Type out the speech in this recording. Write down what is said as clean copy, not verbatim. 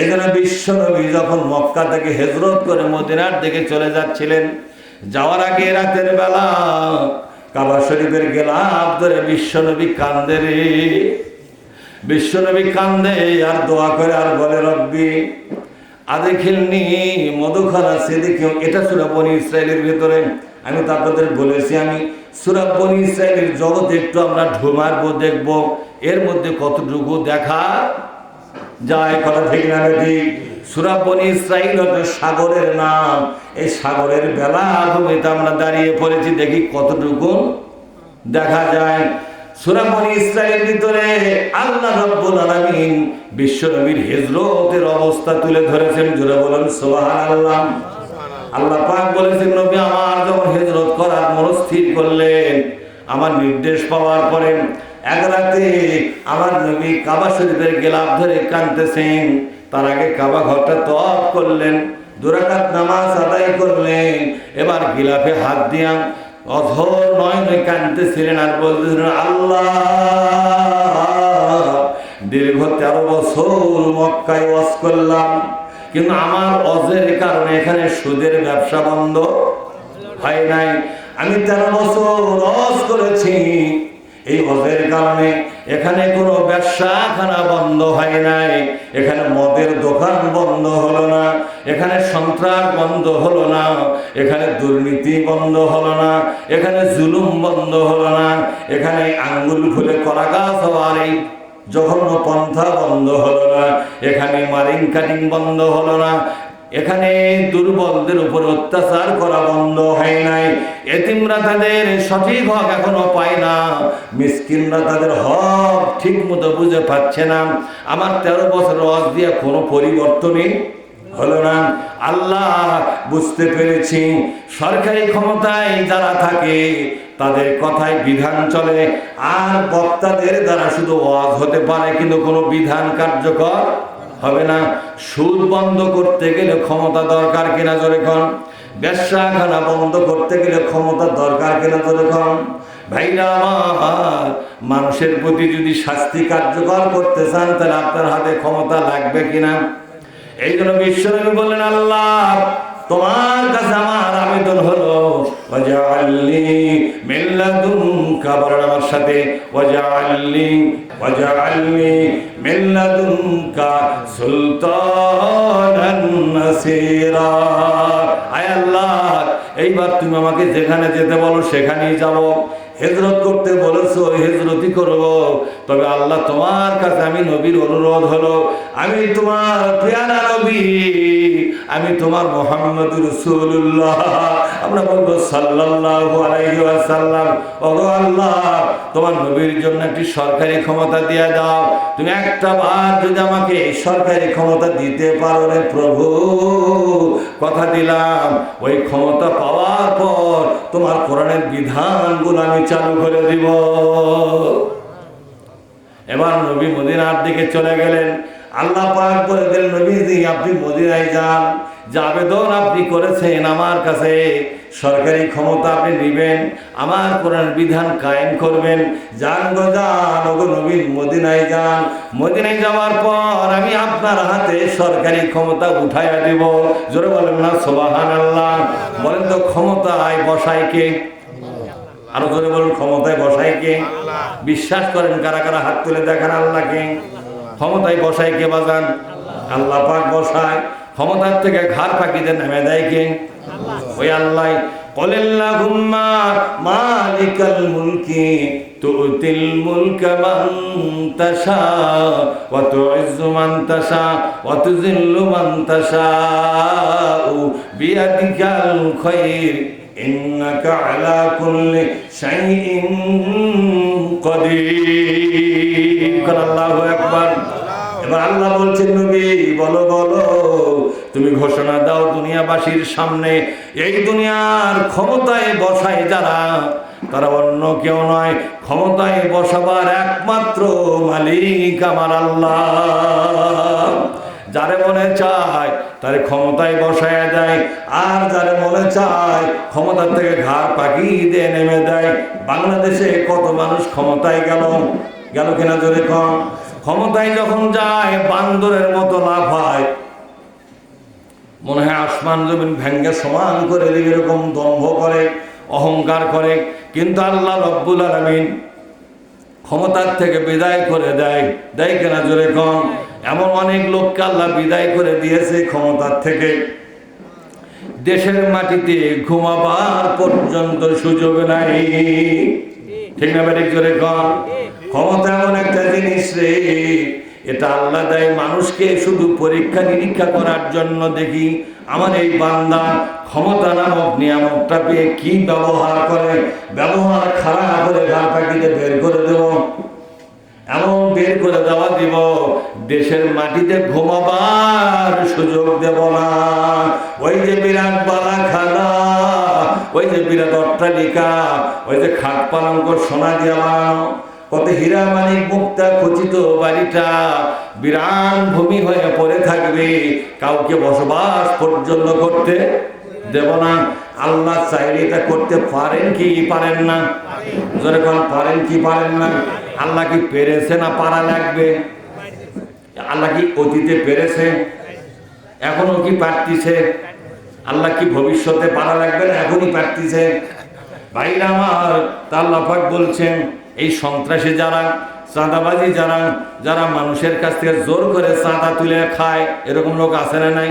এই জন্য বিশ্ব নবী যখন মক্কা থেকে হিজরত করে মদিনার দিকে চলে যাচ্ছিলেন, যাওয়ার আগে রাতের বেলা কাবা শরীফের গেলাফ ধরে বিশ্ব নবী কান্দে রে। বিশ্ব নবী কান্দে আর দোয়া করে আর বলে, রব্বি আদখিলনি মদখালা সিদকিন। এটা সূরা বনী ইসরাইলের ভিতরে আমি তো আপনাদের বলেছি, আমি সূরা বনী ইসরাইলের জগতে একটু আমরা ঢুমারবো, দেখবো এর মধ্যে কতটুকু দেখা যায়, কথা ঠিক না ঠিক? সূরা বনী ইসরাইল হচ্ছে সাগরের নাম। এই সাগরের বেলা ভূমিতে আমরা দাঁড়িয়ে পড়েছি, দেখি কতটুকু দেখা যায়। সূরা বনী ইসরাইলের ভিতরে আল্লাহ রাব্বুল আলামিন বিশ্ব নবীর হিজরতের অবস্থা তুলে ধরেছেন। জোরে বলেন সুবহানাল্লাহ। আল্লাহ পাক বলেছেন, নবী আমার যখন হিজরত করার মনস্থির করলেন, আমার নির্দেশ পাওয়ার পরে এক রাতে আমার নবী কাবা শরীফের গেলাফ ধরে কাঁদতেছেন। তার আগে কাবা ঘরটা তওয়াফ করলেন, 2 রাকাত নামাজ আদায় করলেন। এবার গিলাফে হাত দিয়া অঝোর নয়নে কাঁদতেছিলেন আর বলতেছিলেন, আল্লাহ দীর্ঘ 13 বছর মক্কায় ওয়াজ করলাম, কিন্তু আমার অজের কারণে এখানে সুদের ব্যবসা বন্ধ হয় নাই। আমি 13 বছর ওয়াজ করেছি, এই হজের কারণে এখানে কোনো ব্যবসাখানা বন্ধ হয় নাই, এখানে মদের দোকান বন্ধ হলো না, এখানে সন্ত্রাস বন্ধ হলো না, এখানে দুর্নীতি বন্ধ হলো না, এখানে জুলুম বন্ধ হলো না, এখানে আঙ্গুল ফুলে কলা গাছ হওয়ার এই জঘন্য পন্থা বন্ধ হলো না, এখানে মারিং কাটিং বন্ধ হলো না, এখানে দুর্বলদের উপর অত্যাচার করা বন্ধ হয় নাই, এতিমরা তাদের সঠিক হক এখনো পায় না, মিসকিনরা তাদের হক ঠিক মতো বুঝে পাচ্ছে না। আমার 13 বছর ওয়াজ দিয়ে কোনো পরিবর্তনই হলো না। আল্লাহ বুঝতে পেরেছি, সরকারি ক্ষমতায় যারা থাকে তাদের কথায় বিধান চলে, আর বক্তাদের দ্বারা শুধু ওয়াজ হতে পারে কিন্তু কোনো বিধান কার্যকর হবে না। সুদ বন্ধ করতে গেলে ক্ষমতা দরকার কিনা জোরে কোন? ব্যবসাখানা বন্ধ করতে গেলে ক্ষমতা দরকার কিনা জোরে কোন? ভাইরা আমার, মানুষের প্রতি যদি শাস্তি কার্যকর করতে চান তাহলে আপনার হাতে ক্ষমতা লাগবে কিনা? এই জন্য বিশ্বনবী বললেন, আল্লাহ তোমার কাছে আমার আবেদন হলো, ওয়াজআলনি মিন লাদুনকা, বলেন আমার সাথে, ওয়াজআলনি মিন লাদুনকা সুলতানান নাসীরা। আয় আল্লাহ, এইবার তুমি আমাকে যেখানে যেতে বলো সেখানেই যাব, হিজরত করতে বলেছো হিজরতই করব। তবে আল্লাহ তোমার কাছে আমি নবীর অনুরোধ হলো, আমি তোমার প্রিয়ারা নবী, আমি তোমার মুহাম্মদুর রাসূলুল্লাহ, আমরা বলবো সাল্লাল্লাহু আলাইহি ওয়াসাল্লাম, ওগো আল্লাহ তোমার নবীর জন্য একটি সরকারি ক্ষমতা দিয়ে দাও। তুমি একটা বার যদি আমাকে এই সরকারি ক্ষমতা দিতে পারো রে প্রভু, কথা দিলাম ওই ক্ষমতা পাওয়ার পর তোমার কোরআনের বিধানগুলো আমি চালু করে দিব। এবার নবী মদিনার দিকে চলে গেলেন। আল্লাহ পাক বলে দিলেন, নবীজি আপনি মদিনায় যান, যে আবেদন আপনি করেছেন আমার কাছে সরকারি ক্ষমতা আপনি নেবেন, আমার কোরআন বিধান কায়েম করবেন, যান গো যান, ওগো নবী মদিনায় যান। মদিনায় যাওয়ার পর আমি আপনার হাতে সরকারি ক্ষমতা উঠাইয়া দেব। জোরে বলেন না সুবহানাল্লাহ। বলেন তো ক্ষমতায় বসায় কে? আরো জোরে বলুন, ক্ষমতায় বসায় কে? বিশ্বাস করেন কারা কারা হাত তুলে দেখেন আল্লাহকে। ক্ষমতায় বসায় কে বাজান? আল্লাহ পাক বসায়। ক্ষমতার থেকে ঘাড় পাকিতে নেমে দেয় কে? ওই আল্লাহ। কুলিল্লাহুম্মা মালিকাল মুলকি তুতিল মুলকা মান তাশা ওয়া তুইজ্জু মান তাশা ওয়া তুযিল্লু মান তাশা বিয়াদিকাল খায়র ইন্নাকা আলা কুল্লি শাইইন কাদির। আল্লাহু আকবার। এবার আল্লাহ বলছেন, নবী বলো বলো, তুমি ঘোষণা দাও দুনিয়াবাসীর সামনে, এই দুনিয়ার ক্ষমতায় বসায় যারা, তারা অন্য কেউ নয়, ক্ষমতায় বসাবার একমাত্র মালিক আমার আল্লাহ। যারে মনে চায় তারে ক্ষমতায় বসায় দেয়, আর যারে মনে চায় ক্ষমতার থেকে ঘাড় পাকিয়ে দিয়ে নেমে দেয়। বাংলাদেশে কত মানুষ ক্ষমতায় গেল কিনা জোরে কম? ক্ষমতায় যখন যায় বান্দরের মতো লাফায়, আসমান জমিন ভেঙ্গে সমান করে দিবে, এরকম দম্ভ করে, অহংকার করে। কিন্তু আল্লাহ রব্বুল আলামিন ক্ষমতার থেকে বিদায় করে দেয়, দেয় কিনা জোরে কম? এমন অনেক লোককে আল্লাহ বিদায় করে দিয়েছে ক্ষমতার থেকে, দেশের মাটিতে ঘুমাবার পর্যন্ত সুযোগ নাই। ঠিক না বেঠিক জোরে কম? ক্ষমতা এমন একটা জিনিস রে, এটা আল্লাহ দেয় মানুষকে শুধু পরীক্ষা নিরীক্ষা করার জন্য। দেখি আমার এই বান্দা ক্ষমতা নামক নিয়ামকটা পেয়ে কি ব্যবহার করে। ব্যবহার খারাপ করে গা পাখিতে বের করে দেব, এমন বের করে দেওয়া দিব, দেশের মাটিতে ঘুমাবার সুযোগ দেব না। ওই যে বিরাট বালাখানা, ওই যে বিরাট অট্টালিকা, ওই যে খাট পালঙ্ক সোনা দিয়ে বানানো, কত হীরা মানিক মুক্তা খচিত বাড়িটা বিরান ভূমি হয়ে পড়ে থাকবে, কাউকে বসবাস পর্যন্ত করতে দেব না। আল্লাহ চাইলে এটা করতে পারেন কি পারেন না? যখন পারেন কি পারেন না? আল্লাহ কি পেরেছে না পারা লাগবে? আল্লাহ কি অতীতে পেরেছে, এখনো কি পারতিছে? আল্লাহ কি ভবিষ্যতে পারা লাগবে না, এখনই পারতিছে? ভাইরা আমার, আল্লাহ পাক বলছেন এই সন্ত্রাসী যারা, চাঁদাবাজি যারা, যারা মানুষের কাছ থেকে জোর করে চাঁদা তুলে খায়, এরকম লোক আছে না নাই?